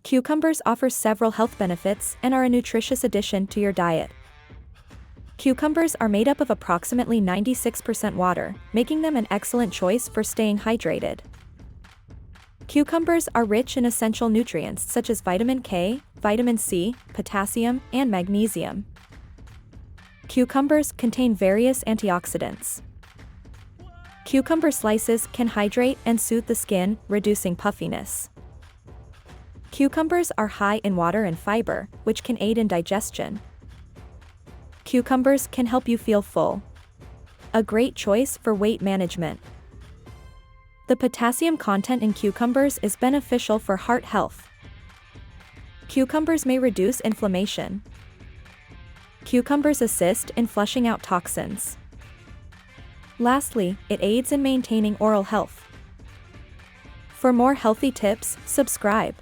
Cucumbers offer several health benefits and are a nutritious addition to your diet. Cucumbers are made up of approximately 96% water, making them an excellent choice for staying hydrated. Cucumbers are rich in essential nutrients such as vitamin K, vitamin C, potassium, and magnesium. Cucumbers contain various antioxidants. Cucumber slices can hydrate and soothe the skin, reducing puffiness. Cucumbers are high in water and fiber, which can aid in digestion. Cucumbers can help you feel full. A great choice for weight management. The potassium content in cucumbers is beneficial for heart health. Cucumbers may reduce inflammation. Cucumbers assist in flushing out toxins. Lastly, it aids in maintaining oral health. For more healthy tips, subscribe.